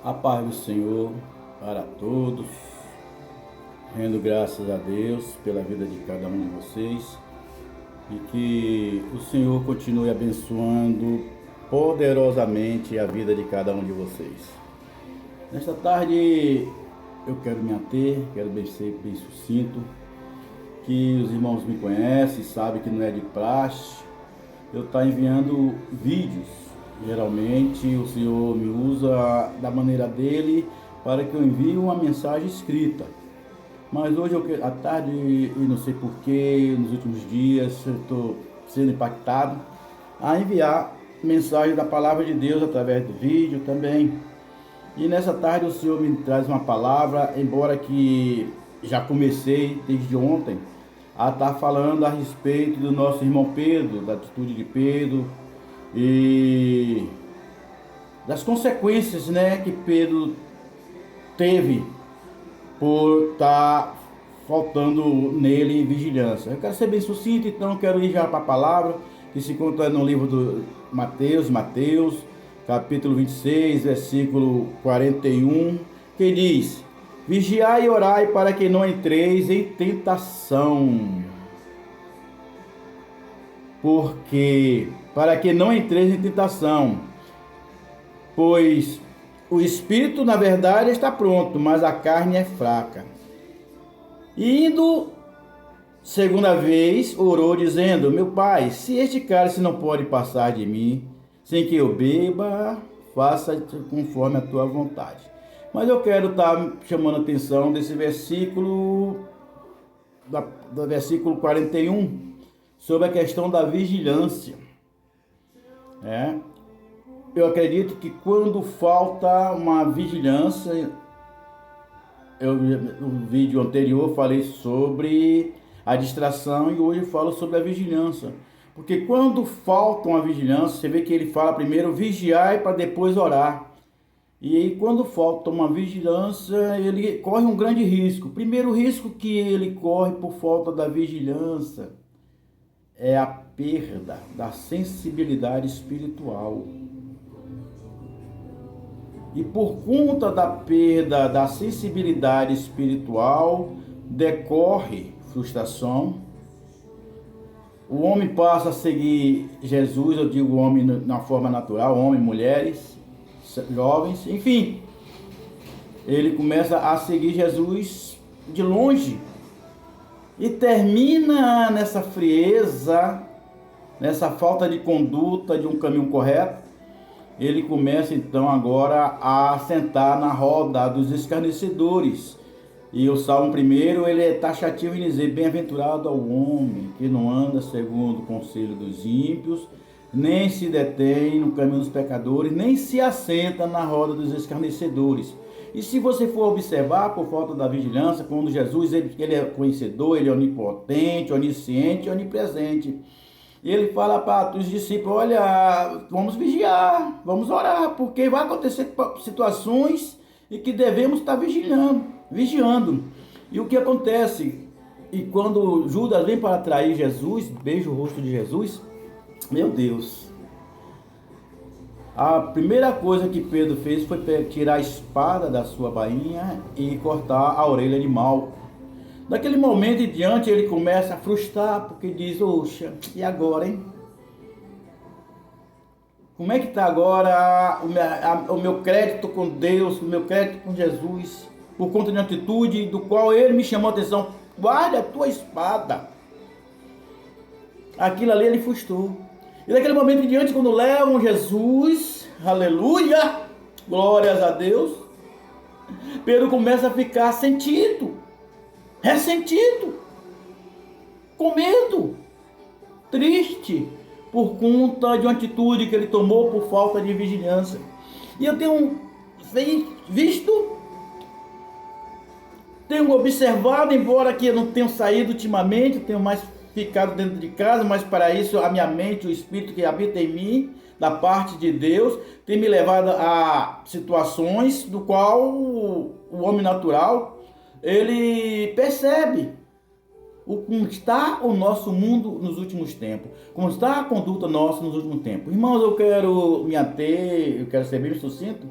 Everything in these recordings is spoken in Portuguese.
A paz do Senhor para todos, rendo graças a Deus pela vida de cada um de vocês e que o Senhor continue abençoando poderosamente a vida de cada um de vocês. Nesta tarde eu quero me ater, quero ser bem sucinto, que os irmãos me conhecem, sabem que não é de praxe eu estar enviando vídeos. Geralmente o Senhor me usa da maneira dele para que eu envie uma mensagem escrita. Mas hoje, à tarde, e não sei porquê, nos últimos dias, eu estou sendo impactado a enviar mensagem da palavra de Deus através do vídeo também. E nessa tarde o Senhor me traz uma palavra, embora que já comecei desde ontem a estar falando a respeito do nosso irmão Pedro, da atitude de Pedro, e das consequências, que Pedro teve por estar faltando nele vigilância. Eu quero ser bem sucinto, então quero ir já para a palavra que se encontra no livro do Mateus, capítulo 26, versículo 41, que diz: vigiai e orai para que não entreis em tentação. Para que não entreis em tentação, pois o espírito, na verdade, está pronto, mas a carne é fraca. E indo segunda vez, orou, dizendo: meu pai, se este cálice não pode passar de mim, sem que eu beba, faça conforme a tua vontade. Mas eu quero estar chamando a atenção desse versículo, do versículo 41, sobre a questão da vigilância. Eu acredito que quando falta uma vigilância, no vídeo anterior falei sobre a distração e hoje eu falo sobre a vigilância. Porque quando falta uma vigilância, você vê que ele fala primeiro vigiar para depois orar. E aí quando falta uma vigilância, ele corre um grande risco. O primeiro risco que ele corre por falta da vigilância é a perda da sensibilidade espiritual. E por conta da perda da sensibilidade espiritual, decorre frustração. O homem passa a seguir Jesus, eu digo homem na forma natural, homem, mulheres, jovens, enfim. Ele começa a seguir Jesus de longe. E termina nessa frieza, nessa falta de conduta de um caminho correto. Ele começa então agora a sentar na roda dos escarnecedores. E o Salmo 1, ele é taxativo em dizer: bem-aventurado ao homem que não anda segundo o conselho dos ímpios, nem se detém no caminho dos pecadores, nem se assenta na roda dos escarnecedores. E se você for observar, por falta da vigilância, quando Jesus ele é conhecedor, ele é onipotente, onisciente, onipresente. E ele fala para os discípulos: olha, vamos vigiar, vamos orar, porque vai acontecer situações em que devemos estar vigiando. E o que acontece? E quando Judas vem para trair Jesus, beija o rosto de Jesus, meu Deus, a primeira coisa que Pedro fez foi tirar a espada da sua bainha e cortar a orelha de Malco. Daquele momento em diante ele começa a frustrar, porque diz: oxa, e agora, hein? Como é que está agora o meu crédito com Deus, o meu crédito com Jesus, por conta de uma atitude do qual ele me chamou a atenção? Guarda a tua espada. Aquilo ali ele frustrou. E daquele momento em diante, quando levam Jesus, aleluia, glórias a Deus, Pedro começa a ficar ressentido, com medo, triste, por conta de uma atitude que ele tomou por falta de vigilância. E eu tenho tenho observado, embora que eu não tenha saído ultimamente, tenho mais ficado dentro de casa, mas para isso a minha mente, o Espírito que habita em mim, da parte de Deus, tem me levado a situações do qual o homem natural, ele percebe como está o nosso mundo nos últimos tempos, como está a conduta nossa nos últimos tempos. Irmãos, eu quero me ater, eu quero ser bem sucinto,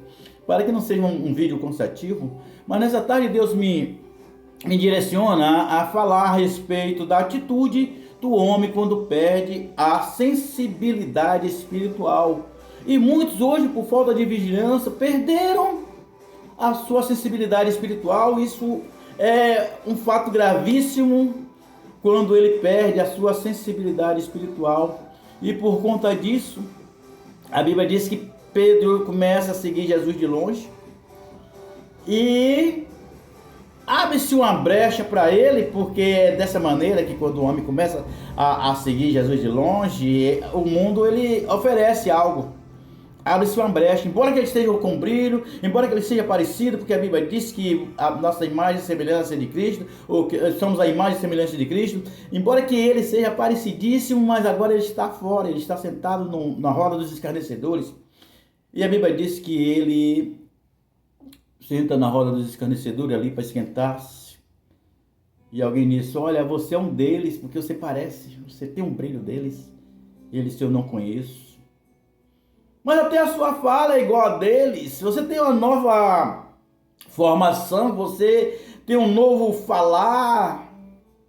para que não seja um vídeo cansativo, mas nessa tarde Deus me direciona a falar a respeito da atitude do homem quando perde a sensibilidade espiritual. E muitos hoje, por falta de vigilância, perderam a sua sensibilidade espiritual. Isso é um fato gravíssimo quando ele perde a sua sensibilidade espiritual. E por conta disso, a Bíblia diz que Pedro começa a seguir Jesus de longe e abre-se uma brecha para ele, porque é dessa maneira que quando o homem começa a seguir Jesus de longe, o mundo ele oferece algo. Abre-se uma brecha, embora que ele esteja com brilho, embora que ele seja parecido, porque a Bíblia diz que a nossa imagem e semelhança de Cristo, ou que somos a imagem e semelhança de Cristo, embora que ele seja parecidíssimo, mas agora ele está fora, ele está sentado na roda dos escarnecedores. E a Bíblia diz que ele senta na roda dos escarnecedores ali para esquentar-se. E alguém disse: olha, você é um deles, porque você parece, você tem um brilho deles. E ele disse: eu não conheço. Mas até a sua fala é igual a deles. Se você tem uma nova formação, você tem um novo falar.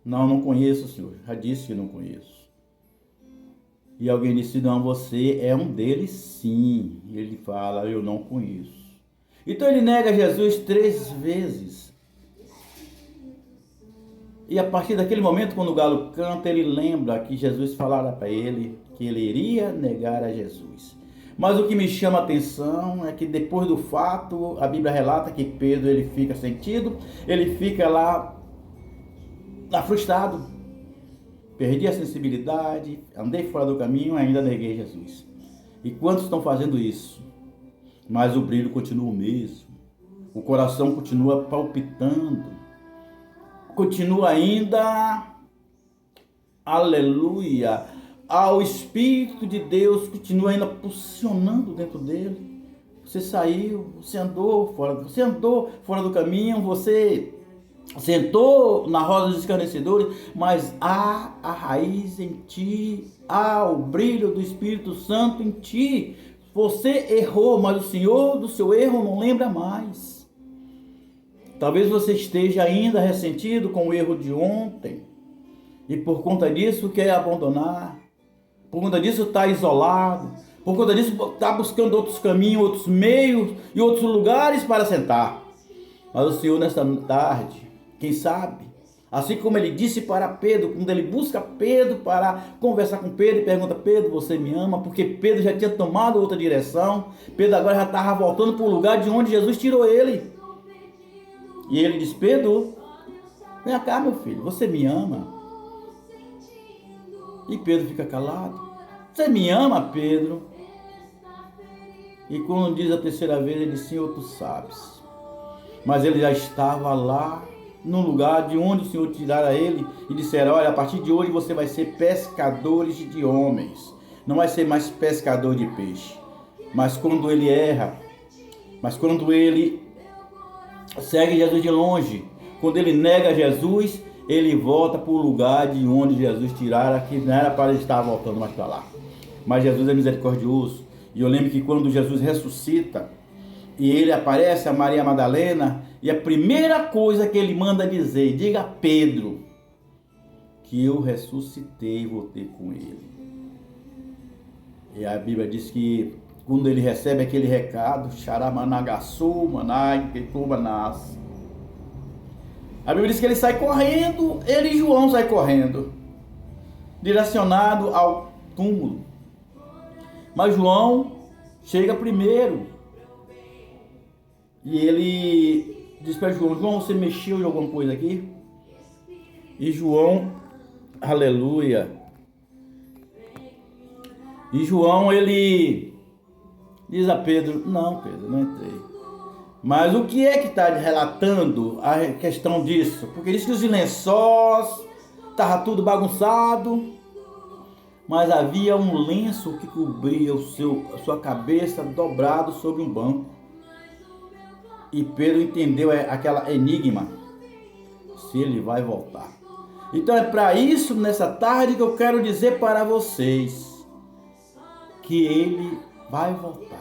Não conheço, Senhor. Já disse que não conheço. E alguém disse: não, você é um deles sim. E ele fala: eu não conheço. Então ele nega Jesus 3 vezes. E a partir daquele momento, quando o galo canta, ele lembra que Jesus falara para ele que ele iria negar a Jesus. Mas o que me chama a atenção é que depois do fato, a Bíblia relata que Pedro ele fica sentido, ele fica lá frustrado. Perdi a sensibilidade, andei fora do caminho e ainda neguei Jesus. E quantos estão fazendo isso? Mas o brilho continua o mesmo. O coração continua palpitando. Continua ainda, aleluia, o Espírito de Deus continua ainda posicionando dentro dele. Você saiu, você andou fora do caminho, você sentou na roda dos escarnecedores, mas há a raiz em ti, há o brilho do Espírito Santo em ti. Você errou, mas o Senhor do seu erro não lembra mais. Talvez você esteja ainda ressentido com o erro de ontem e por conta disso quer abandonar, por conta disso está isolado, por conta disso está buscando outros caminhos, outros meios e outros lugares para sentar. Mas o Senhor nesta tarde, quem sabe, assim como ele disse para Pedro, quando ele busca Pedro para conversar com Pedro e pergunta: Pedro, você me ama? Porque Pedro já tinha tomado outra direção. Pedro agora já estava voltando para o lugar de onde Jesus tirou ele. E ele diz: Pedro, vem cá, meu filho, você me ama? E Pedro fica calado. Você me ama, Pedro? E quando diz a terceira vez, ele diz: Senhor, tu sabes. Mas ele já estava lá no lugar de onde o Senhor tirara ele e disseram: olha, a partir de hoje você vai ser pescadores de homens, não vai ser mais pescador de peixe. Mas quando ele erra, quando ele segue Jesus de longe, quando ele nega Jesus, ele volta para o lugar de onde Jesus tirara, que não era para ele estar voltando mais para lá. Mas Jesus é misericordioso. E eu lembro que quando Jesus ressuscita e ele aparece a Maria Madalena, e a primeira coisa que ele manda dizer: diga a Pedro que eu ressuscitei e voltei com ele. E a Bíblia diz que quando ele recebe aquele recado, Xaramanagaçu, Manai, Ketubanas, a Bíblia diz que ele sai correndo, ele e João saem correndo, direcionado ao túmulo. Mas João chega primeiro. E ele diz para João: João, você mexeu em alguma coisa aqui? E João, aleluia. E João, ele diz a Pedro: não, Pedro, não entrei. Mas o que é que está relatando a questão disso? Porque diz que os lençóis estavam tudo bagunçado, mas havia um lenço que cobria a sua cabeça dobrado sobre um banco. E Pedro entendeu aquela enigma, se ele vai voltar. Então é para isso, nessa tarde, que eu quero dizer para vocês que ele vai voltar.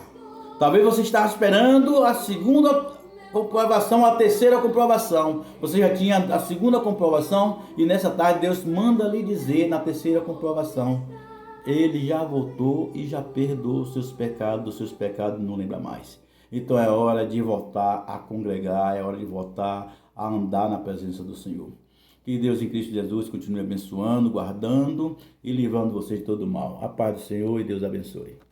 Talvez você estava esperando a segunda comprovação, a terceira comprovação. Você já tinha a segunda comprovação e nessa tarde Deus manda lhe dizer na terceira comprovação: Ele já voltou e já perdoou os seus pecados não lembra mais. Então é hora de voltar a congregar, é hora de voltar a andar na presença do Senhor. Que Deus em Cristo Jesus continue abençoando, guardando e livrando você de todo mal. A paz do Senhor e Deus abençoe.